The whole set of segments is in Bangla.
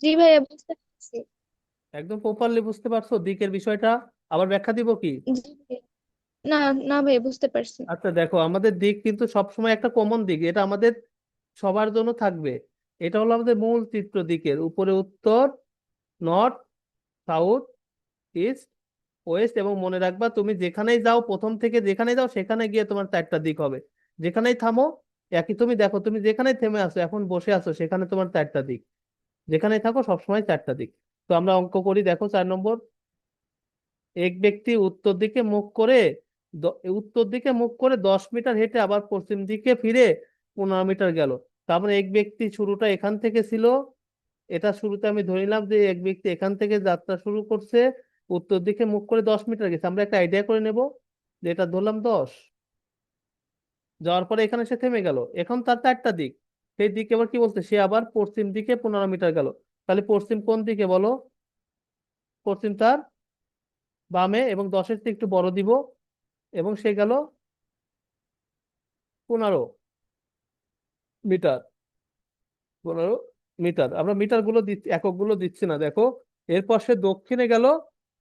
জি ভাইয়া, বুঝতে পারছি। একদম প্রপারলি বুঝতে পারছো দিকের বিষয়টা? আবার ব্যাখ্যা দিব কি? জি ভাইয়া। না, না ভাইয়া, বুঝতে পারছি। আচ্ছা দেখো, আমাদের দিক কিন্তু সবসময় একটা কমন দিক, এটা আমাদের সবার জন্য থাকবে। এটা হলো আমাদের মূল চিত্র দিকের উপরে উত্তর, নর্থ, সাউথ, ইস্ট, ওয়েস্ট। এবং মনে রাখবা তুমি যেখানেই যাও, প্রথম থেকে যেখানেই যাও সেখানে গিয়ে তোমার চারটা দিক হবে। যেখানেই থামো একই, তুমি দেখো তুমি যেখানেই থেমে আছো এখন বসে আছো সেখানে তোমার চারটা দিক। যেখানেই থাকো সবসময় চারটা দিক। তো আমরা অঙ্ক করি, দেখো 4 নম্বর। এক ব্যক্তি উত্তর দিকে মুখ করে 10 মিটার হেঁটে আবার পশ্চিম দিকে ফিরে 15 মিটার গেল। তার মানে এক ব্যক্তি শুরুটা এখান থেকে ছিল। এটা শুরুতে আমি ধরে নিলাম যে এক ব্যক্তি এখান থেকে যাত্রা শুরু করছে, উত্তর দিকে মুখ করে 10 মিটার গেছে। আমরা একটা আইডিয়া করে নেব যে এটা ধরলাম 10। যাওয়ার পরে এখানে সে থেমে গেল, এখন তার চারটা দিক। সেই দিকে আবার কি বলছে, সে আবার পশ্চিম দিকে 15 মিটার গেল। তাহলে পশ্চিম কোন দিকে বলো? পশ্চিম তার বামে, এবং 10-এর চেয়ে একটু বড় দিব। এবং সে গেল 15 মিটার। 15 মিটার, আমরা মিটার গুলো দিচ্ছি, একক গুলো দিচ্ছি না, দেখো। এরপর সে দক্ষিণে গেল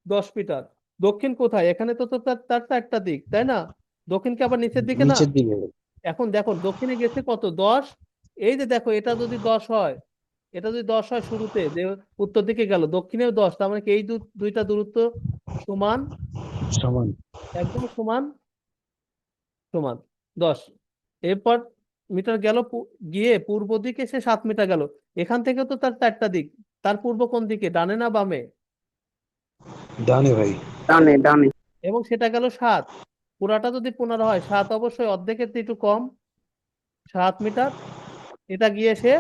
10 মিটার। দক্ষিণ কোথায়? এখানে তো তো তার তার চারটা দিক, তাই না? দক্ষিণ কি আবার নিচের দিকে না? নিচের দিকে। এখন দেখো দক্ষিণে গেছে কত, 10। এই যে দেখো, এটা যদি 10 হয়, এটা যদি 10 হয় শুরুতে যে উত্তর দিকে গেল, দক্ষিণেও 10, তার মানে কি এই দুইটা দূরত্ব সমান? সমান। একদম সমান। সমান 10। এরপর মিটার গেল গিয়ে পূর্ব দিকে সে 7 মিটার গেল। এখান থেকে তো তার চারটা দিক। তার পূর্ব কোন দিকে, ডানে না বামে? ডানে ভাই। ডানে ডানে। এবং সেটা গেল 7। পুরাটা যদি 15 হয়, 7 অবশ্যই অর্ধেকের চেয়ে একটু কম, 7 মিটার। এটা গিয়ে সে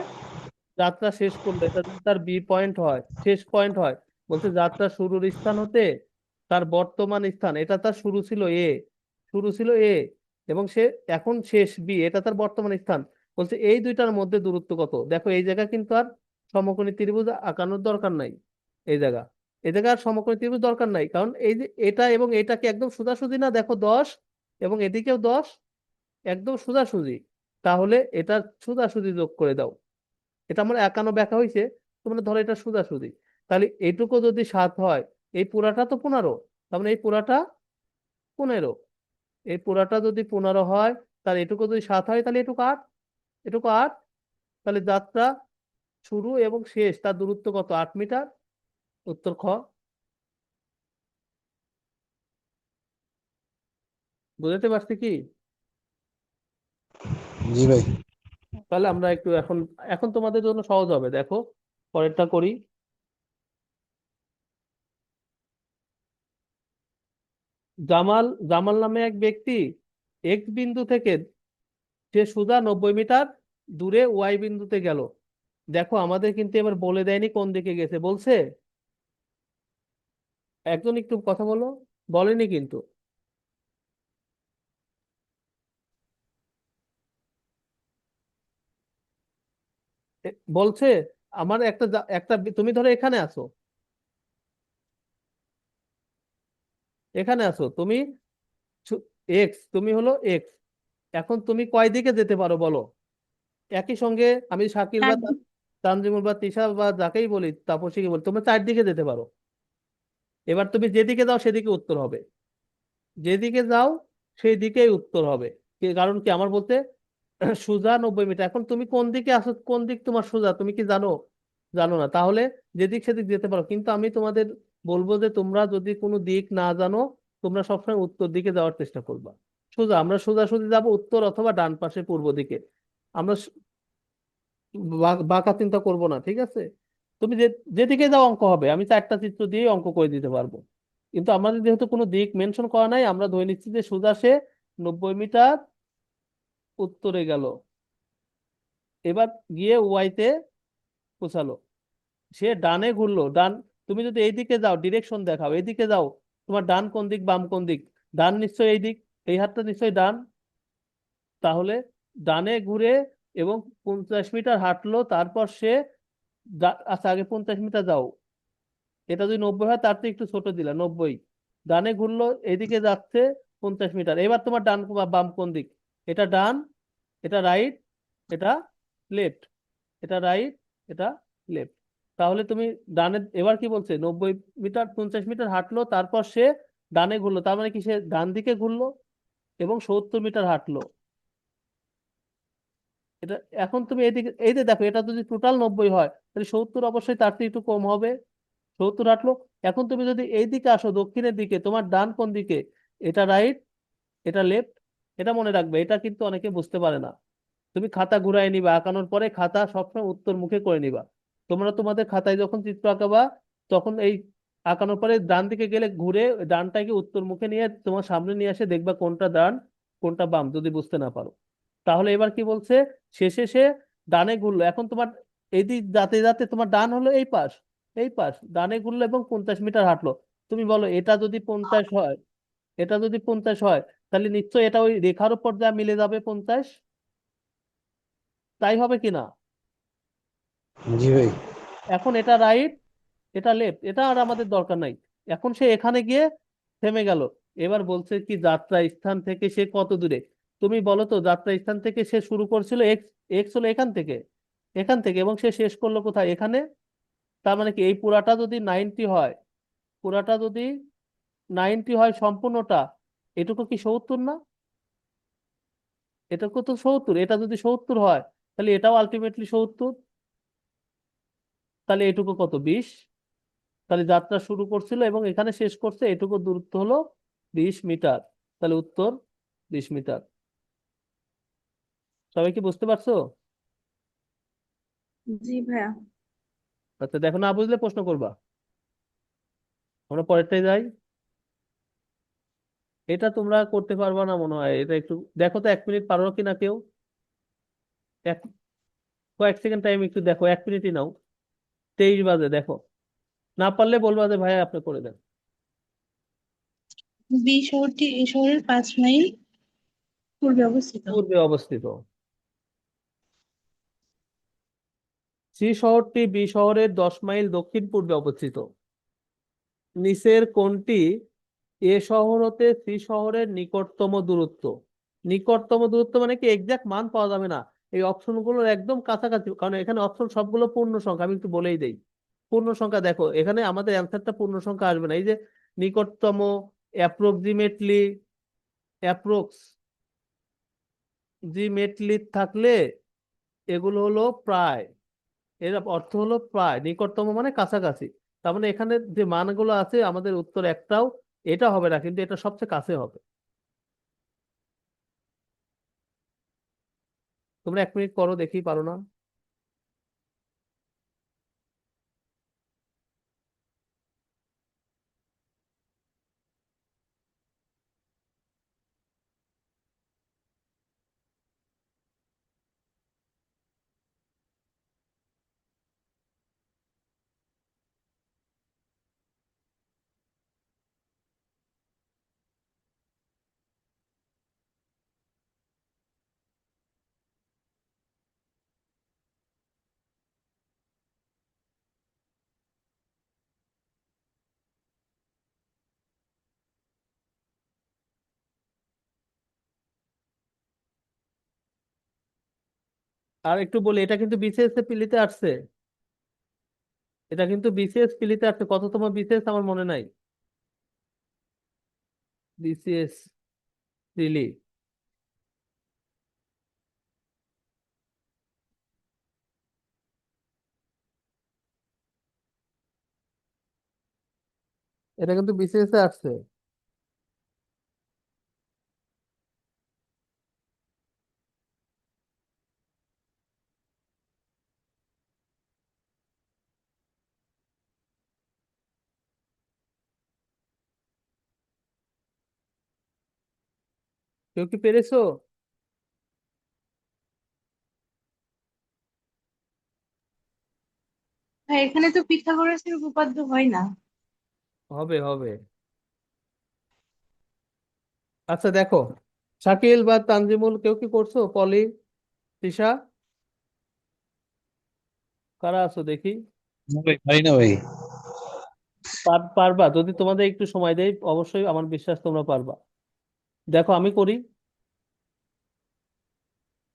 যাত্রা শেষ করলো। এটা যদি তার বি পয়েন্ট হয়, শেষ পয়েন্ট হয়, বলছে যাত্রা শুরুর স্থান হতে তার বর্তমান স্থান, এটা তার শুরু ছিল এ, শুরু ছিল এ, এবং সে এখন শেষ বি, এটা তার বর্তমান স্থান। বলছে এই দুইটার মধ্যে দূরত্ব কত। দেখো এই জায়গা কিন্তু আর সমকোণী ত্রিভুজ আঁকানোর দরকার নাই। এই জায়গা, এই জায়গা আর সমকোণী ত্রিভুজ দরকার নাই, কারণ এই যে এটা এবং এটাকে একদম সোজাসুজি না, দেখো 10, এবং এদিকেও 10, একদম সোজাসুজি। তাহলে এটা সোজাসুজি যোগ করে দাও। এটা আমার একান্ন ব্যাখ্যা হয়েছে, তোমরা ধরো এটা সোজাসুজি। তাহলে এইটুকু যদি 7 হয়, এই পুরাটা তো 15, তার মানে এই পুরাটা 15। এই পুরাটা যদি 15 হয়, তাহলে এটুকু যদি 7 হয়, তাহলে এটুকু 8। এটুকু 8। তাহলে যাত্রা শুরু এবং শেষ তার দূরত্ব কত, 8 মিটার। উত্তর খ। বুঝতে পারছি কি? জি ভাই। তাহলে আমরা একটু এখন, এখন তোমাদের জন্য সহজ হবে, দেখো পরেরটা করি। জামাল জামাল নামে এক ব্যক্তি এক্স বিন্দু থেকে সে সোজা 90 মিটার দূরে ওয়াই বিন্দুতে গেল। দেখো আমাদের কিন্তু এবার বলে দেয়নি কোন দিকে গেছে, বলছে একজন একটু কথা বলো, বলেনি কিন্তু। বলছে আমার একটা তুমি ধরো এখানে আছো, এখানে আছো তুমি, এক্স, তুমি হলো এক্স। এখন তুমি কয় দিকে যেতে পারো বলো? একই সঙ্গে আমি শাকিল বা একদম। তানজিমুল বা তিশা বা যাকেই বলি, তাপসীকে বলি, তোমরা চারদিকে যেতে পারো। এবার তুমি যেদিকে যাও সেদিকে উত্তর হবে, যেদিকে যাও সেই দিকেই উত্তর হবে। কারণ কি আমার বলতে সোজা 90 মিটার। এখন তুমি কোন দিকে আসো, কোন দিক তোমার সোজা, তুমি কি জানো? জানো না, তাহলে যেদিক সেদিক যেতে পারো। কিন্তু আমি তোমাদের বলবো যে তোমরা যদি কোনো দিক না জানো, তোমরা সবসময় উত্তর দিকে যাওয়ার চেষ্টা করবা। সোজা, আমরা সোজাসুজি যাবো উত্তর অথবা ডান পাশে পূর্ব দিকে। আমরা বাঁকা চিন্তা করব না, ঠিক আছে? তুমি যেদিকে যাও অঙ্ক হবে, আমি চারটা চিত্র দিয়ে অঙ্ক করে দিতে পারবো। কিন্তু আমাদের যেহেতু কোনো দিক মেনশন করা নাই, আমরা ধরে নিচ্ছি যে সোজা সে 90 মিটার উত্তরে গেল। এবার গিয়ে ওয়াইতে পৌঁছালো। সে ডানে ঘুরলো, ডান। তুমি যদি এইদিকে যাও, ডিরেকশন দেখাও, এইদিকে যাও, তোমার ডান কোন দিক বাম কোন দিক? ডান নিশ্চয়ই এই দিক, এই হাতটা নিশ্চয়ই ডান। তাহলে ডানে ঘুরে এবং 50 মিটার হাঁটলো, তারপর সে আচ্ছা আগে 50 মিটার যাও, এটা যদি 90 হয় তার তো একটু ছোট দিলা, 90। ডানে ঘুরলো, এদিকে যাচ্ছে 50 মিটার। এবার তোমার ডান বা বাম কোন দিক? এটা ডান, এটা রাইট, এটা লেফট, এটা রাইট, এটা লেফট। তাহলে তুমি ডানে এবার কি বলছে 90 মিটার 50 মিটার হাঁটলো, তারপর সে ডানে ঘুরলো, তার মানে কি সে ডান দিকে ঘুরলো এবং 70 মিটার হাঁটলো। এটা এখন তুমি এইদিকে এই যে দেখো, এটা যদি টোটাল 90 হয় তাহলে 70 অবশ্যই তার থেকে একটু কম হবে। 70 হাঁটলো। এখন তুমি যদি এই দিকে আসো, দক্ষিণের দিকে, তোমার ডান কোন দিকে? এটা রাইট, এটা লেফট। এটা মনে রাখবে, এটা কিন্তু অনেকে বুঝতে পারে না। তুমি খাতা ঘুরাই নিবা, আঁকানোর পরে খাতা সবসময় উত্তর মুখে করে নিবা। তোমরা তোমাদের খাতায় যখন চিত্র আঁকাবা, তখন এই আঁকানোর পরে ডান দিকে গেলে ঘুরে ডানটাকে উত্তর মুখে নিয়ে তোমার সামনে নিয়ে আসে, দেখবা কোনটা ডান কোনটা বাম, যদি বুঝতে না পারো। তাহলে এবার কি বলছে, শেষে সে ডানে ঘুরলো। এখন তোমার এই দিক যাতে যাতে তোমার ডান হলো এই পাশ, এই পাশ ডানে ঘুরলো এবং 50 মিটার হাঁটলো। তুমি বলো এটা যদি 50 হয়, এটা যদি 50 হয়, তাহলে নিশ্চয়ই এটা ওই রেখার উপর যা মিলে যাবে 50। তাই হবে কিনা? জি ভাই। এখন এটা রাইট, এটা লেফট, এটা আর আমাদের দরকার নাই। এখন সে এখানে গিয়ে থেমে গেল। এবার বলছে কি যাত্রা স্থান থেকে সে কত দূরে। তুমি বলো তো, যাত্রা স্থান থেকে সে শুরু করছিল এক্স, এক্স হলো এখান থেকে, এখান থেকে, এবং সে শেষ করলো কোথায়? এখানে। তার মানে কি এই পুরাটা যদি 90 হয়, পুরাটা যদি 90 হয় সম্পূর্ণটা, এটুকু কি 70 না? এটুকু তো 70। এটা যদি 70 হয় তাহলে এটাও আলটিমেটলি 70। তাহলে এটুকু কত? 20। তাহলে যাত্রা শুরু করছিল এবং এখানে শেষ করছে, এটুকু দূরত্ব হলো 20 মিটার। তাহলে উত্তর 20 মিটার। সবাই কি বুঝতে পারছো? জি ভাইয়া। আচ্ছা দেখো, না বুঝলে প্রশ্ন করবা। আমরা পরেরটাই যাই। এটা তোমরা করতে পারবা না মনে হয়, এটা একটু দেখো তো, 1 মিনিট পারো কিনা কেউ? এক কয়েক সেকেন্ড টাইম একটু দেখো, 1 মিনিটই নাও। 23 বাজে, দেখো। না পারলে বলবা যে ভাই আপনি করে দেন। বি শহরটি এ শহরের 5 মাইল পূর্বে অবস্থিত। পূর্বে অবস্থিত। সি শহরটি বি শহরের 10 মাইল দক্ষিণ পূর্বে অবস্থিত। নিচের কোনটি এ শহর হতে সি শহরের নিকটতম দূরত্ব? নিকটতম দূরত্ব মানে কি এক্সাক্ট মান পাওয়া যাবে না, এই অপশন গুলোর একদম কাছাকাছি, কারণ এখানে অপশন সবগুলো পূর্ণ সংখ্যা। আমি একটু বলেই দেই, পূর্ণ সংখ্যা। দেখো এখানে আমাদের অ্যান্সারটা পূর্ণ সংখ্যা আসবে না। এই যে নিকটতম, অ্যাপ্রক্সিমেটলি, অ্যাপ্রক্সিমেটলি থাকলে এগুলো হলো প্রায়, এর অর্থ হলো প্রায়। নিকটতম মানে কাছাকাছি। তার মানে এখানে যে মানগুলো আছে, আমাদের উত্তর একটাও এটা হবে না, কিন্তু এটা সবচেয়ে কাছে হবে। তোমরা 1 মিনিট করো, দেখি পারো না। আর একটু বলি, এটা কিন্তু বিসিএস এ পিলিতে আসছে। এটা কিন্তু বিসিএস পিলিতে আসছে। কততম বিসিএস আমার মনে নাই। বিসিএস পিলি। এটা কিন্তু বিসিএস এ আসছে। কেউ কি পেরেছো? ভাই এখানে তো পিথাগোরাসের উপপাদ্য হয় না। হবে হবে। আচ্ছা দেখো, শাকিল বা তানজিমুল কেউ কি করছো? পলি, তৃষা, কারা আছো দেখি। না ভাই, পারি না ভাই। পারবা যদি তোমাদের একটু সময় দেই, অবশ্যই আমার বিশ্বাস তোমরা পারবা। দেখো আমি করি।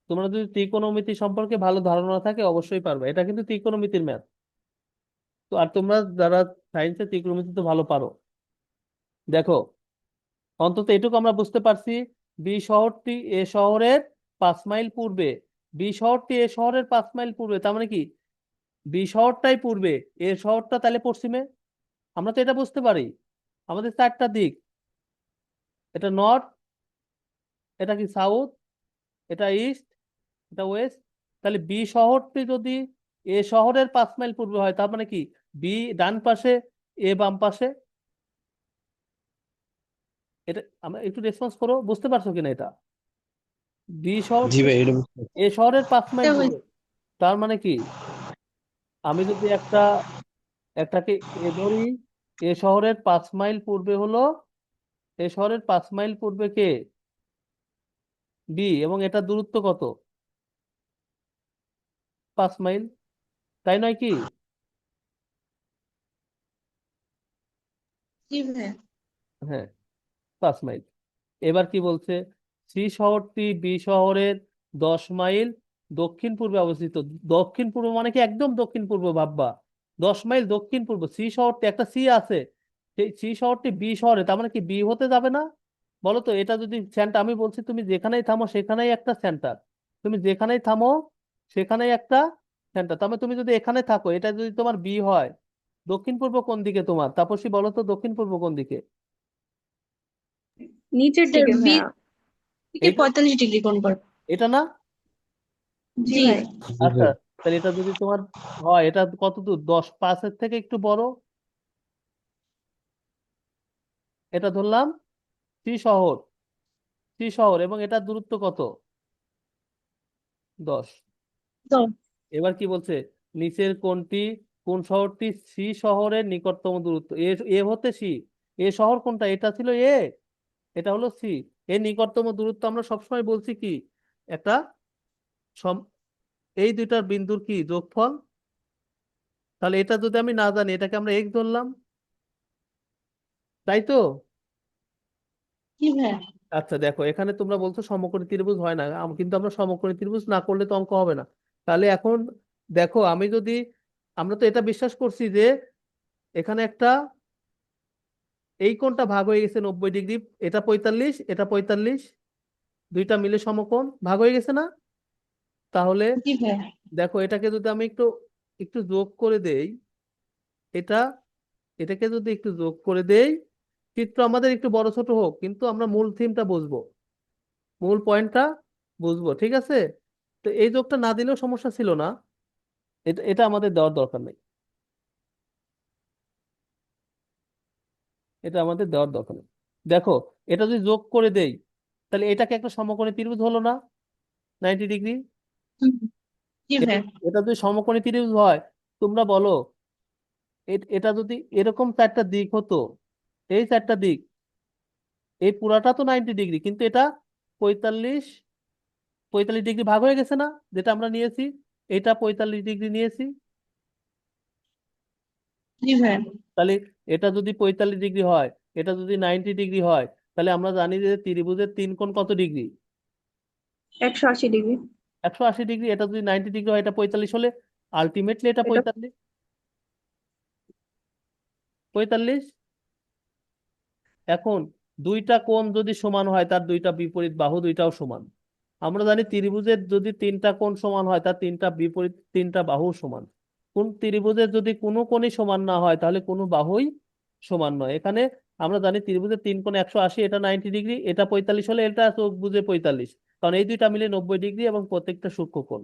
তোমরা যদি ত্রিকোণমিতি সম্পর্কে ভালো ধারণা থাকে অবশ্যই পারবে। এটা কিন্তু ত্রিকোণমিতির ম্যাথ। তো আর তোমরা যারা সায়েন্সে ত্রিকোণমিতি তো ভালো পারো, দেখো অন্তত এটুকু আমরা বুঝতে পারছি, বি শহরটি এ শহরের 5 মাইল পূর্বে, বি শহরটি এ শহরের 5 মাইল পূর্বে, তার মানে কি বি শহরটাই পূর্বে, এ শহরটা তাহলে পশ্চিমে। আমরা তো এটা বুঝতে পারি, আমাদের 4টা দিক, এটা নর্থ, এটা কি সাউথ, এটা ইস্ট, এটা ওয়েস্ট। তাহলে বি শহরটি যদি এ শহরের 5 মাইল পূর্বে হয়, তার মানে কি বি ডান পাশে, এ বাম পাশে। এটা আমরা একটু রেসপন্স করো, বুঝতে পারছো কিনা এটা? বি জি শহরটি ভাই এটা বুঝতে পারছি। এ শহরের 5 মাইল এটা দূরে, তার মানে কি আমি যদি একটাকে এ ধরি, এ শহরের 5 মাইল পূর্বে হলো, এ শহরের 5 মাইল পূর্বে কে, বি, এবং এটা দূরত্ব কত, 5 মাইল, তাই নয় কি? জি ভাইয়া। হ্যাঁ, 5 মাইল। এবার কি বলছে, সি শহরটি বি শহরের 10 মাইল দক্ষিণ পূর্বে অবস্থিত। দক্ষিণ পূর্ব মানে কি একদম দক্ষিণ পূর্ব ভাববা, 10 মাইল দক্ষিণ পূর্ব। সি শহরটি একটা সি আছে, সেই সি শহরটি বি শহরে, তার মানে কি বি হতে যাবে না? বলো তো, এটা যদি সেন্টার, আমি বলছি তুমি যেখানেই থামো সেখানেই একটা সেন্টার, তুমি যেখানেই থামো সেখানেই একটা সেন্টার। তার মানে তুমি যদি এখানে থাকো, এটা যদি তোমার বি হয়, দক্ষিণ পূর্ব কোন দিকে তোমার? তাপসী বলো তো, দক্ষিণ পূর্ব কোন দিকে? নিচের স্যার দিকে বি ভাইয়া। থেকে এইটা, 45 ডিগ্রি কোণ করবে। এটা না? জি ভাই। জি আচ্ছা, ভাই। তাহলে এটা যদি তোমার হয়, এটা কত দূর, 10, 5-এর থেকে একটু বড়, এটা ধরলাম সি শহর, সি শহর, এবং এটার দূরত্ব কত, 10। তো এবার কি বলছে, নিচের কোনটি, কোন শহরটি সি শহরের নিকটতম দূরত্ব, এ, এ হতে সি, এ শহর কোনটা, এটা ছিল এ, এটা হলো সি, এর নিকটতম দূরত্ব আমরা সবসময় বলছি কি, একটা সম, এই দুইটার বিন্দুর কি যোগফল। তাহলে এটা যদি আমি না জানি, এটাকে আমরা এক্স ধরলাম, তাই তো? জি ভাইয়া। আচ্ছা দেখো, এখানে তোমরা বলছো সমকোণী ত্রিভুজ হয় না, কিন্তু আমরা সমকোণী ত্রিভুজ না করলে তো অঙ্ক হবে না। তাহলে এখন দেখো, আমি যদি, আমরা তো এটা বিশ্বাস করছি যে এখানে একটা, এই কোণটা ভাগ হয়ে গেছে 90 ডিগ্রি, এটা 45, এটা 45, দুইটা মিলে সমকোণ ভাগ হয়ে গেছে না? তাহলে জি ভাইয়া। দেখো, এটাকে যদি আমি একটু একটু যোগ করে দেই, এটা, এটাকে যদি একটু যোগ করে দেই, চিত্র আমাদের একটু বড় ছোট হোক, কিন্তু আমরা মূল থিমটা বুঝবো, মূল পয়েন্টটা বুঝবো, ঠিক আছে? তো এই যোগটা না দিলেও সমস্যা ছিল না, এটা এটা আমাদের দেওয়ার দরকার নেই, এটা আমাদের দেওয়ার দরকার নেই। দেখো, এটা যদি যোগ করে দেই, তাহলে এটাকে একটা সমকোণী ত্রিভুজ হলো না, 90 ডিগ্রি। হুম, জি এটা ভাইয়া। এটা যদি সমকোণী ত্রিভুজ হয়, তোমরা বলো, এটা যদি এরকম 4টা দিক হতো, এই 4টা দিক, এই পুরাটা তো 90 ডিগ্রি, কিন্তু এটা 45, 45 ডিগ্রি ভাগ হয়ে গেছে না, যেটা আমরা নিয়েছি, এটা 45 ডিগ্রি নিয়েছি। জি ভাইয়া। তাহলে এটা যদি 45 ডিগ্রি হয়, এটা যদি 90 ডিগ্রি হয়, তাহলে আমরা জানি যে ত্রিভুজের তিন কোণ কত ডিগ্রি, 180 ডিগ্রি। 180 ডিগ্রি। এটা যদি 90 ডিগ্রি হয়, এটা 45 হলে আলটিমেটলি এটা এটা 45, 45। এখন দুইটা কোণ যদি সমান হয়, তার দুইটা বিপরীত বাহু দুইটাও সমান। আমরা জানি ত্রিভুজের যদি তিনটা কোণ সমান হয়, তার তিনটা বিপরীত তিনটা বাহু সমান। কোন ত্রিভুজের যদি কোনো কোণই সমান না হয়, তাহলে কোনো বাহুই সমান নয়। এখানে আমরা জানি ত্রিভুজের তিন কোণ 180, এটা 90 ডিগ্রি, এটা 45 হলে এটা চোখ বুঝে 45, কারণ এই দুইটা মিলে 90 ডিগ্রি এবং প্রত্যেকটা সূক্ষ্ম কোণ।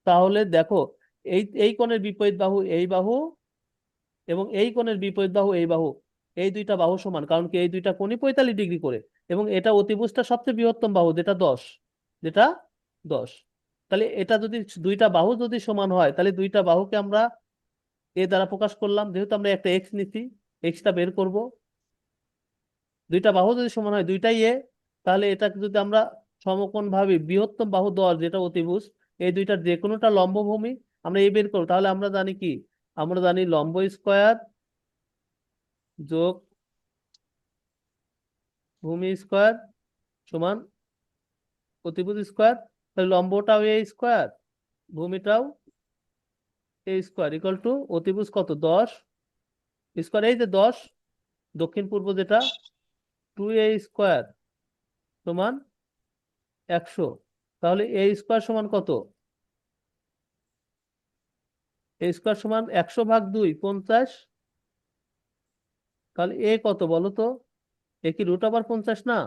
তাহলে দেখো, এই এই কোণের বিপরীত বাহু এই বাহু, এবং এই কোণের বিপরীত বাহু এই বাহু, এই দুইটা বাহু সমান, কারণ কি এই দুইটা কোণই 45 ডিগ্রি করে, এবং এটা অতিভুজটা সবচেয়ে বৃহত্তম বাহু, যেটা 10, যেটা 10। তাহলে এটা যদি দুইটা বাহু যদি সমান হয়, তাহলে দুইটা বাহুকে আমরা এ দ্বারা প্রকাশ করলাম, যেহেতু আমরা একটা এক্স নিছি, এক্সটা বের করব। দুইটা বাহু যদি সমান হয়, দুইটাই এ, তাহলে এটা যদি আমরা সমকোণ ভাবি, বৃহত্তম বাহু 10 যেটা অতিভুজ, এই দুইটার যে কোনোটা লম্বভূমি আমরা এই বের করবো। তাহলে আমরা জানি কি, আমরা জানি লম্ব স্কয়ার যোগ ভূমি স্কয়ার সমান অতিভুজ স্কয়ার। তাহলে লম্বটাও এ স্কয়ার, ভূমিটাও এ স্কয়ার, ইকুয়াল টু অতিভুজ কত, 10 স্কোয়ার এই যে 10 দক্ষিণ পূর্ব যেটা 2a স্কোয়ার সমান 100। তাহলে a স্কোয়ার সমান কত? a স্কোয়ার সমান 100 ভাগ 2 50। তাহলে এ কত বলো তো? এ কি রুট ওভার 50 না?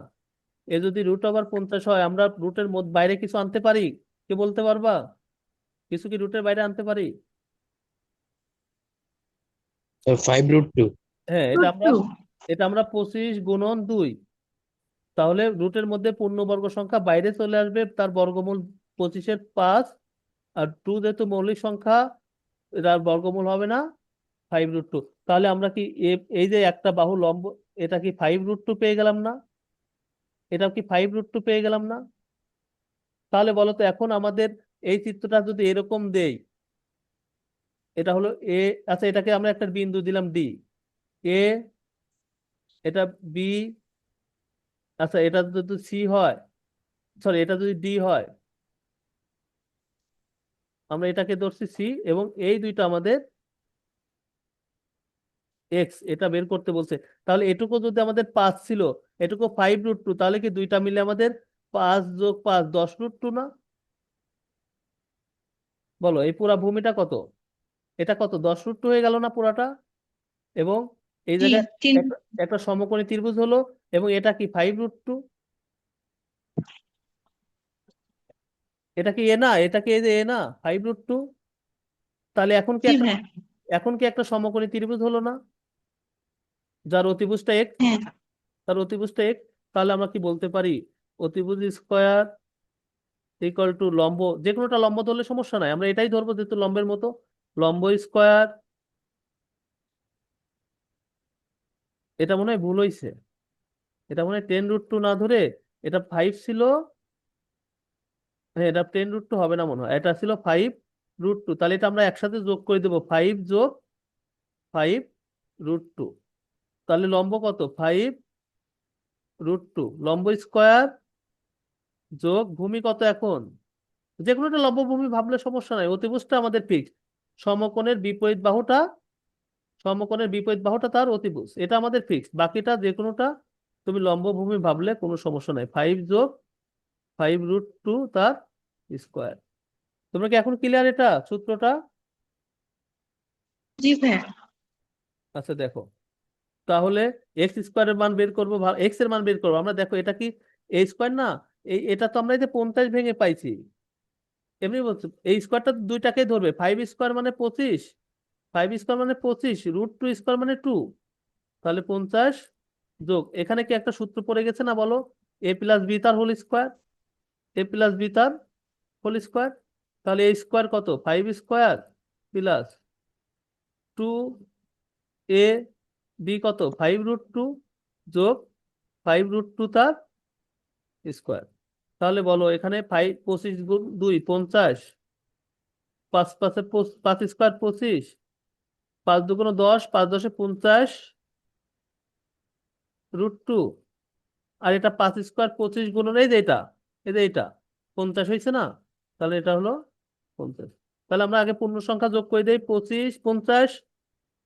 এ যদি রুট ওভার 50 হয় আমরা রুটের মধ্যে বাইরে কিছু আনতে পারি? কে বলতে পারবা? কিছু কি রুটের বাইরে আনতে পারি? So 5√2. হ্যাঁ, এটা আমরা 25 গুণন 2। তাহলে রুটের মধ্যে পূর্ণবর্গ সংখ্যা বাইরে চলে আসবে, তার বর্গমূল 25-এর 5। আর 2 যেহেতু মৌলিক সংখ্যা, এটার বর্গমূল হবে না 5√2। তাহলে আমরা কি এই যে একটা বাহু লম্ব, এটা কি 5√2 পেয়ে গেলাম না? এটা কি 5√2 পেয়ে গেলাম না? তাহলে বলো তো এখন আমাদের এই চিত্রটা যদি এরকম দেই, এটা হলো এ, আচ্ছা এটাকে আমরা একটা বিন্দু দিলাম ডি, এ, এটা বি, আচ্ছা এটা যদি সি হয়, সরি এটা যদি ডি হয়, আমরা এটাকে ধরছি সি, এবং এই দুইটা আমাদের এক্স, এটা বের করতে বলছে। তাহলে এটুকু যদি আমাদের 5 ছিল, এটুকু 5√2, তাহলে কি দুইটা মিলে আমাদের 5 যোগ 5 10√2 না? বলো এই পুরা ভূমিটা কত? এটা কত 10√2 হয়ে গেল না পুরাটা? এবং এই জি জায়গায় 3 একটা একটা সমকোণী ত্রিভুজ হলো, এবং এটা কি 5√2। এটা কি এ না? এটা কি এই যে এ না 5√2? তাহলে জি ভাই এখন কি একটা সমকোণী ত্রিভুজ হলো না, যার অতিভুজটা এক্স? হ্যাঁ তার অতিভুজটা এক্স। তাহলে আমরা কি বলতে পারি? অতিভুজ স্কোয়ার ইকুয়াল টু লম্ব, যে কোনোটা লম্ব ধরলে সমস্যা নাই, আমরা এটাই ধরবো যেহেতু লম্বের মতো। লম্ব স্কোয়ার, এটা মনে হয় ভুল হয়েছে, এটা মনে হয় 10√2 না ধরে এটা 5 ছিল। হ্যাঁ, এটা 10√2 হবে না মনে হয়, এটা ছিল 5√2। তাহলে এটা আমরা একসাথে যোগ করে দেবো, 5 যোগ 5√2। তাহলে লম্ব কত? 5√2 লম্ব স্কোয়ার যোগ ভূমি কত এখন? যে কোনো একটা লম্ব ভূমি ভাবলে সমস্যা নাই, অতিভুজটা আমাদের ফিক্স। সমকোণের বিপরীত বাহুটা, সমকোণের বিপরীত বাহুটা তার অতিভুজ, এটা আমাদের ফিক্স। বাকিটা যে কোনোটা তুমি লম্ব ভূমি ভাবলে কোনো সমস্যা নাই। 5 যোগ 5√2 তার স্কোয়ার। তোমরা কি এখন ক্লিয়ার এটা সূত্রটা? জি ভাই আচ্ছা দেখো, তাহলে এক্স স্কোয়ারের মান বের করবো, এক্স এর মান বের করবো আমরা। দেখো এটা কি এ স্কোয়ার না? এটা তো আমরা এই যে 50 ভেঙে পাইছি, এমনি বলছি এই স্কোয়ারটা দুইটাকেই ধরবে। 5 স্কোয়ার মানে 25, 5 স্কোয়ার মানে 25, √2 স্কোয়ার মানে 2। তাহলে 50 যোগ, এখানে কি একটা সূত্র পড়ে গেছে না বলো? এ প্লাস বি তার হোল স্কোয়ার, এ প্লাস বি তার হোল স্কোয়ার। তাহলে এ স্কোয়ার কত? 5 স্কোয়ার প্লাস 2 এ বি কত? 5√2 যোগ 5√2 তার স্কোয়ার। তাহলে বলো এখানে 25 গুণ 2 50, 5 5 5 স্কোয়ার 25, 5 2 10, 5 10 50√2। আর এটা 5 স্কোয়ার 25 গুণন এই যে এটা, এই যে এটা 50 হয়েছে না? তাহলে এটা হলো 50। তাহলে আমরা আগে পূর্ণ সংখ্যা যোগ করে দেই, 25 50,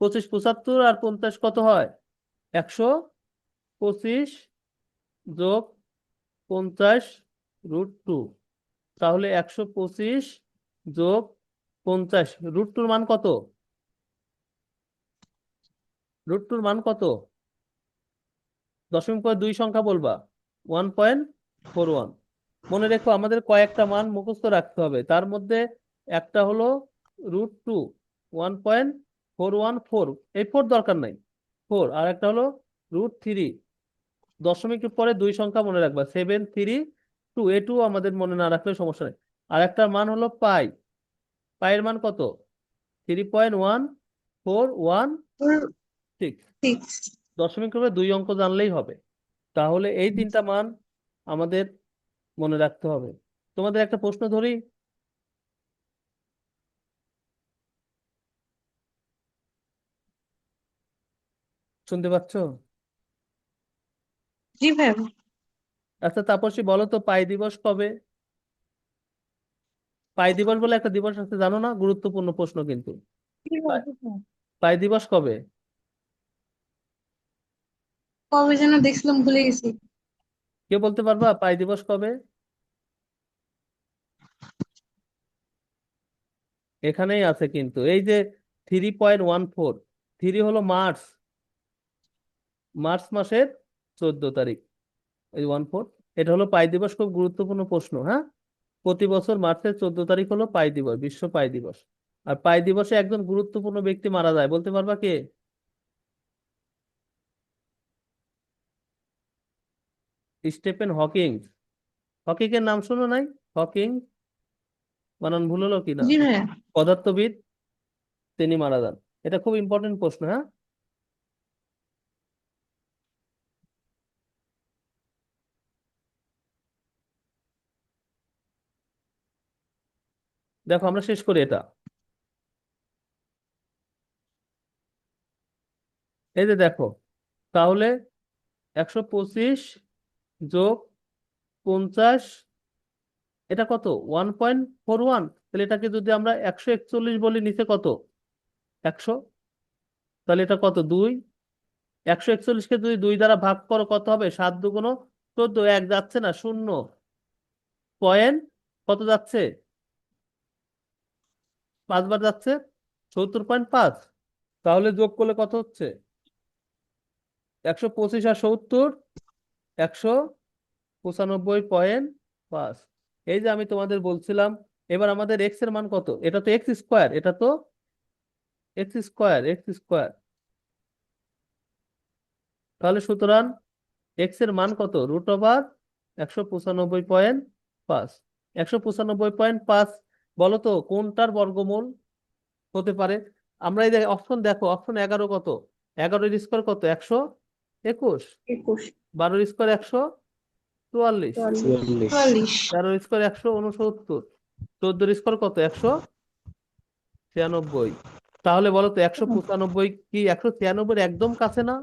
25 75, আর 50 কত হয়? 125 যোগ 50√2। তাহলে 125 যোগ 50, √2 মান কত? √2 মান কত? দশমিক পরে দুই সংখ্যা বলবা, 1.41। মনে রেখো আমাদের কয়েকটা মান মুখস্থ রাখতে হবে, তার মধ্যে একটা হলো √2, 1.414, এই 4 দরকার নাই, 4। আর একটা হলো √3, দশমিকের পরে দুই সংখ্যা মনে রাখবা, 732, এ2 আমাদের মনে না রাখলে সমস্যা নেই। আর একটা মান হলো পাই, পায়ের মান কত? 3.1416। 6 দশমিক রূপে দুই অঙ্ক জানলেই হবে। তাহলে এই তিনটা মান আমাদের মনে রাখতে হবে। তোমাদের একটা প্রশ্ন ধরি, শুনতে পাচ্ছ? জি ভাই আচ্ছা তাপসী বলো তো পাই দিবস কবে? পাই দিবস বলে একটা দিবস আছে জানো না? গুরুত্বপূর্ণ প্রশ্ন কিন্তু। জি ভাই পাই পাই দিবস কবে? কবে যেন দেখছিলাম ভুলে গেছি। কে বলতে পারবা পাই দিবস কবে? এখানেই আছে কিন্তু, এই যে 3.14, 3 হলো মার্চ, মার্চ মাসের 14 তারিখ, এই 14, এটা হলো পাই দিবস। খুব গুরুত্বপূর্ণ প্রশ্ন, হ্যাঁ। প্রতি বছর মার্চের 14 তারিখ হলো পাই দিবস, বিশ্ব পাই দিবস। আর পাই দিবসে একজন গুরুত্বপূর্ণ ব্যক্তি মারা যায়, বলতে পারবা কে? Stephen Hawking. হকিং এর নাম শোনো নাই? হকিং, বানান ভুল হলো কিনা? জি ভাইয়া। পদার্থবিদ, তিনি মারা যান। এটা খুব ইম্পর্টেন্ট প্রশ্ন, হ্যাঁ। দেখো আমরা শেষ করি এটা। এই যে দেখো, তাহলে 125 + 50, এটা কত? 1.41। তাহলে এটাকে যদি আমরা 141 বলি, নিচে কত? 100। তাহলে এটা কত? 2। 141কে যদি 2 দ্বারা ভাগ করো কত হবে? 7×2 = 14। এক যাচ্ছে না, 0 পয়েন্ট কত যাচ্ছে? 5 বার যাচ্ছে, 70.5। তাহলে যোগ করলে কত হচ্ছে? 125 আর 70, 195.5। এই যে আমি তোমাদের বলছিলাম, এবার আমাদের এক্স এর মান কত? এটা তো এক্স স্কোয়ার, এটা তো এক্স স্কোয়ার, এক্স স্কোয়ার। তাহলে সুতরাং এক্স এর মান কত? √195.5। 195.5 বলো তো কোনটার বর্গমূল হতে পারে? আমরা এই যে অপশন দেখো, অপশন 11 কত? 11 এর স্কোয়ার কত? 121। 21, 12 এর স্কোয়ার 144। 44, 44 13 এর স্কোয়ার 169। 14 এর স্কোয়ার কত? 196। তাহলে বলো তো 195 কি 196 একদম কাছে না?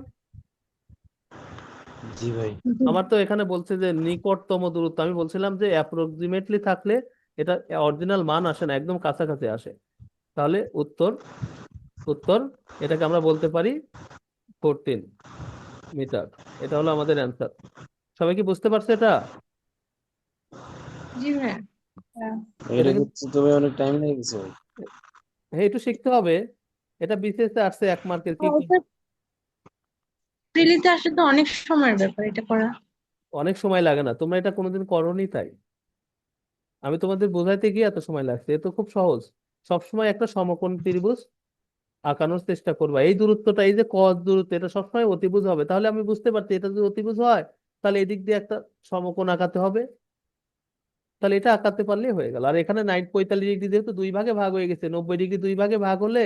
জি ভাই। আমার তো এখানে বলছে যে নিকটতম দূরত্ব, আমি বলছিলাম যে অ্যাপ্রক্সিমেটলি থাকলে এটা অরিজিনাল মান আসে না, একদম কাছাকাছি আসে। তাহলে উত্তর, উত্তর এটাকে আমরা বলতে পারি 14 মিটার। এটা হলো আমাদের অ্যান্সার। সবাই কি বুঝতে পারছে এটা? জি ভাইয়া। এটা এটা কিন্তু, করতে তো ভাই অনেক টাইম লেগে গেছে ভাই। হ্যাঁ একটু শিখতে হবে। এটা বিসিএস এ আসছে 1 মার্কের। কি কি প্রিলিতে আসলে তো অনেক সময়ের ব্যাপার এটা করা। অনেক সময় লাগে না, তোমরা এটা কোনোদিন করোনি তাই। আমি তোমাদের বোঝাইতে গিয়ে এত সময় লাগছে, এ তো খুব সহজ। সবসময় একটা সমকোণ ত্রিভুজ আঁকানোর চেষ্টা করবা। এই দূরত্বটা, এই যে কস দূরত্ব, এটা সবসময় অতিভুজ হবে। তাহলে আমি বুঝতে পারছি এটা যদি অতিভুজ হয়, তাহলে এদিক দিয়ে একটা সমকোণ আঁকাতে হবে। তাহলে এটা আঁকাতে পারলেই হয়ে গেল। আর এখানে 45 ডিগ্রি যেহেতু 2 ভাগে ভাগ হয়ে গেছে, 90 ডিগ্রি 2 ভাগে ভাগ হলে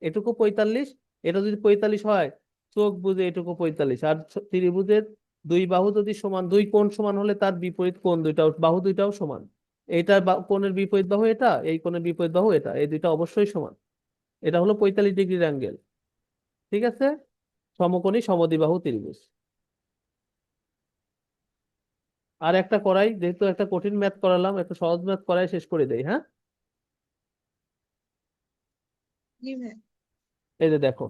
এটুকু 45, এটা যদি 45 হয়, চোখ বুঝে এটুকু 45। আর ত্রিভুজের 2 বাহু যদি সমান, 2 কোণ সমান হলে তার বিপরীত কোণ দুইটাও, বাহু দুইটাও সমান। এইটার কোণের বিপরীত বাহু এটা, এই কোণের বিপরীত বাহু এটা, এই দুইটা অবশ্যই সমান। এটা হলো 45 ডিগ্রির অ্যাঙ্গেল। ঠিক আছে, সমকোণী সমদ্বিবাহু ত্রিভুজ। আর একটা করাই, যেহেতু একটা কঠিন ম্যাথ করালাম, একটা সহজ ম্যাথ করাই শেষ করে দেই, হ্যাঁ। জি ভাইয়া। এই যে দেখো,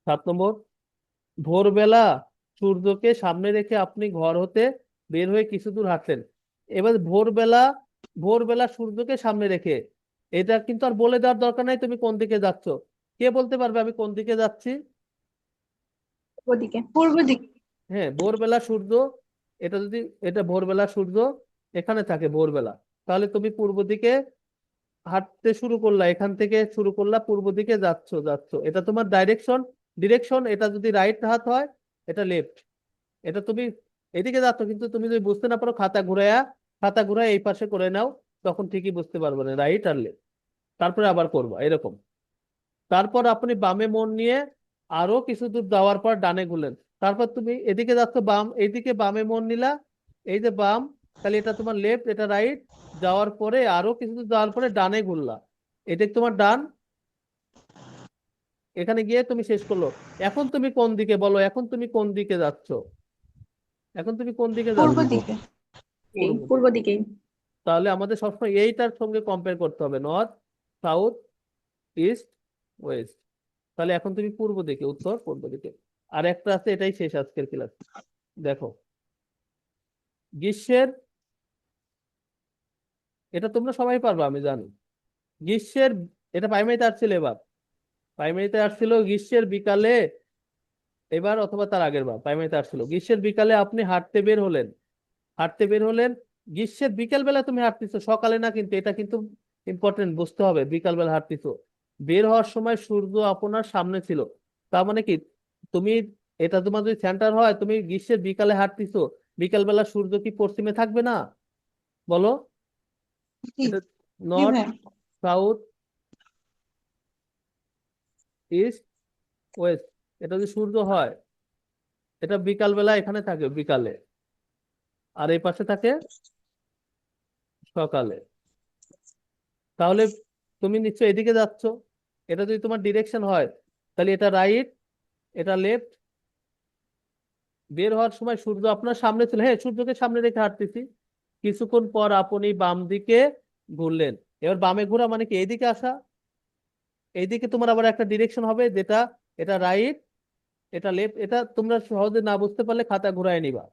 7 নম্বর, ভোরবেলা সূর্যকে সামনে রেখে আপনি ঘর হতে বের হয়ে কিছু দূর হাঁটলেন। এবার ভোরবেলা, ভোরবেলা সূর্যকে সামনে রেখে, এটা কিন্তু আর বলে দেওয়ার দরকার নাই তুমি কোন দিকে যাচ্ছ। কে বলতে পারবে আমি কোন দিকে যাচ্ছি? ওদিকে। পূর্ব দিক। হ্যাঁ, ভোরবেলা সূর্য, এটা যদি, এটা ভোরবেলা সূর্য এখানে থাকে ভোরবেলা, তাহলে তুমি পূর্ব দিকে হাঁটতে শুরু করলা, এখান থেকে শুরু করলা, পূর্ব দিকে যাচ্ছ যাচ্ছ, এটা তোমার ডাইরেকশন, ডিরেকশন। এটা যদি রাইট হাত হয়, এটা লেফট। এটা তুমি এদিকে যাচ্ছ, কিন্তু তুমি যদি বুঝতে না পারো, খাতা ঘুরাইয়া, খাতা ঘুরাই এই পাশে করে নাও, তখন ঠিকই বুঝতে পারবে না রাইট আর লেফট। তারপরে আবার করবা এরকম। তারপর আপনি বামে মন নিয়ে আরো কিছু দূর যাওয়ার পর ডানে ঘুরলেন। তারপর তুমি এদিকে যাচ্ছ, বাম, এইদিকে বামে মন নিলা, এই যে বাম, তাহলে এটা তোমার লেফট, এটা রাইট। যাওয়ার পরে আরো কিছু দূর যাওয়ার পরে ডানে ঘুরলা, এটা তোমার ডান। এখানে গিয়ে তুমি শেষ করলো। এখন তুমি কোন দিকে বলো, এখন তুমি কোন দিকে যাচ্ছ? এখন তুমি কোন দিকে পূর্ব যাচ্ছ? দিকে। এই পূর্ব। পূর্ব দিকেই। তাহলে আমাদের সবসময় এইটার সঙ্গে কম্পেয়ার করতে হবে, নর্থ, সাউথ, ইস্ট, ওয়েস্ট। তাহলে এখন তুমি পূর্ব দিকে, উত্তর পূর্ব দিকে। আর একটা আছে, এটাই শেষ আজকের ক্লাস। দেখো, গ্রীষ্মের, এটা তোমরা সবাই পারবে আমি জানি। গ্রীষ্মের, এটা প্রাইমারিতে আসছিল এবার, প্রাইমারিতে আসছিল গ্রীষ্মের বিকালে, এবার অথবা তার আগের বার প্রাইমারিতে আসছিল। গ্রীষ্মের বিকালে আপনি হাঁটতে বের হলেন, হাঁটতে বের হলেন। গ্রীষ্মের বিকেল বেলা তুমি হাঁটতেছো, সকালে না, কিন্তু এটা কিন্তু ইম্পর্টেন্ট, বুঝতে হবে। বিকাল বেলা হাঁটতেছো, বের হওয়ার সময় সূর্য আপনার সামনে ছিল। তার মানে কি, তুমি, এটা তোমার যদি সেন্টার হয়, তুমি গ্রীষ্মের বিকালে হাঁটতেছো, বিকাল বেলা সূর্য কি পশ্চিমে থাকবে না? বলো। জি এটা জি নর্থ, ভাই সাউথ, ইস্ট, ওয়েস্ট। এটা যদি সূর্য হয়, এটা বিকাল বেলা এখানে থাকে বিকালে, আর এই পাশে থাকে সকালে। তাহলে তুমি নিশ্চয়ই এদিকে যাচ্ছ। এটা যদি তোমার ডিরেকশন হয়, তাহলে এটা রাইট, এটা লেফট। বের হওয়ার সময় সূর্য আপনার সামনে ছিল, হ্যাঁ, সূর্যকে সামনে রেখে হাঁটতেছি। কিছুক্ষণ পর আপনি বাম দিকে ঘুরলেন। এবার বামে ঘোরা মানে কি, এইদিকে আসা। এইদিকে তোমার আবার একটা ডিরেকশন হবে, যেটা, এটা রাইট, এটা লেফট। এটা তোমরা সহজে না বুঝতে পারলে খাতা ঘুরায় নিবা।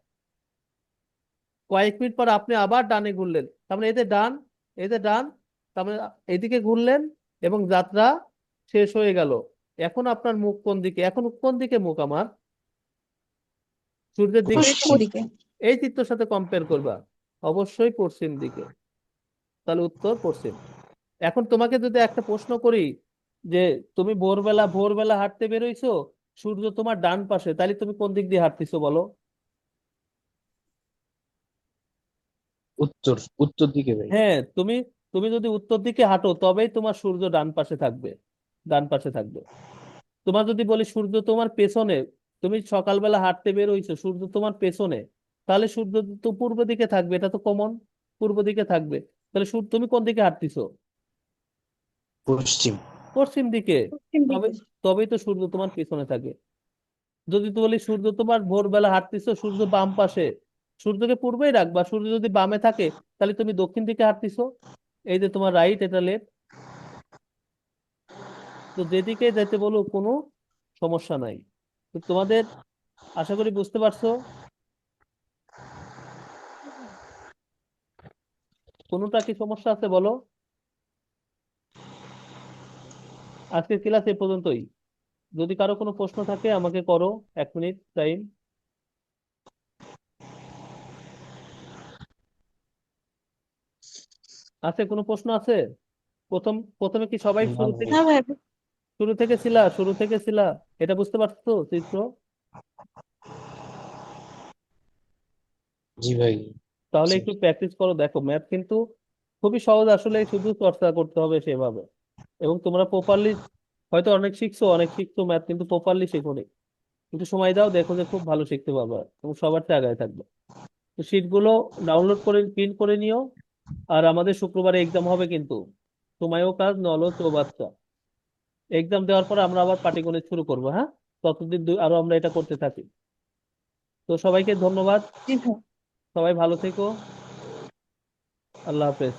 কয়েক মিনিট পর আপনি আবার ডানে ঘুরলেন, তার মানে এতে ডান, এতে ডান, তার মানে এদিকে ঘুরলেন, এবং যাত্রা শেষ হয়ে গেল। এখন আপনার মুখ কোন দিকে? এখন কোন দিকে মুখ আমার? সূর্যের দিকেই তো পশ্চিম মুখ। দিকে। এই চিত্রের সাথে কম্পেয়ার করবা, অবশ্যই পশ্চিম দিকে। তাহলে উত্তর পশ্চিম। এখন তোমাকে যদি একটা প্রশ্ন করি, যে তুমি ভোরবেলা ভোরবেলা হাঁটতে বেরোইছো, সূর্য তোমার ডান পাশে, তাহলে তুমি কোন দিক দিয়ে হাঁটতেছো বলো? উত্তর, উত্তর দিকে ভাই। হ্যাঁ, তুমি, তুমি যদি উত্তর দিকে হাঁটো, তবেই তোমার সূর্য ডান পাশে থাকবে, ডান পাশে থাকবে। তোমার যদি বলি সূর্য তোমার পেছনে, তুমি সকালবেলা হাঁটতে বের হইছো, সূর্য তোমার পেছনে, তাহলে সূর্য তো পূর্ব দিকে থাকবে, এটা তো কমন, পূর্ব দিকে থাকবে। তাহলে সূর্য, তুমি কোন দিকে হাঁটতেছো? পশ্চিম। পশ্চিম দিকে। পশ্চিম তবে, দিকে। তবেই তো সূর্য তোমার পেছনে থাকে। যদি তো বলি সূর্য তোমার ভোরবেলা হাঁটতেছো, সূর্য বাম পাশে, সূর্যকে পূর্বেই রাখবা। সূর্য যদি বামে থাকে, তাহলে তুমি দক্ষিণ দিকে হাঁটতেছো। এই যে তোমার রাইট, এটা লেফট। তো যেদিকে যেতে বলো কোনো সমস্যা নাই। তো তোমাদের, আশা করি বুঝতে পারছো। কোনোটা কি সমস্যা আছে বলো? আজকের ক্লাস এ পর্যন্তই। যদি কারো কোনো প্রশ্ন থাকে আমাকে করো, 1 মিনিট টাইম আছে। কোনো প্রশ্ন আছে? প্রথমে কি সবাই না শুরু থেকে, ভাই। না ভাই শুরু থেকে ছিলা? এটা বুঝতে পারছো তো চিত্র? জি ভাই। তাহলে জি। একটু প্র্যাকটিস করো। দেখো, ম্যাথ কিন্তু খুবই সহজ, আসলে শুধু চর্চা করতে হবে সেভাবে। এবং তোমরা প্রপারলি, হয়তো অনেক শিখছো ম্যাথ, কিন্তু প্রপারলি শেখোনি। একটু সময় দাও, দেখো যে খুব ভালো শিখতে পারবে এবং সবার চেয়ে আগায় থাকবে। তো শিটগুলো ডাউনলোড করে প্রিন্ট করে নিও। আর আমাদের শুক্রবারে এক্সাম হবে কিন্তু, সময়ও কাজ, নলও চৌবাচ্চা। এক্সাম দেওয়ার পর আমরা আবার পাটিগণিত শুরু করবো, হ্যাঁ? ততদিন আরো আমরা এটা করতে থাকি। তো সবাইকে ধন্যবাদ, জি ভাই। সবাই ভালো থেকো, আল্লাহ হাফেজ।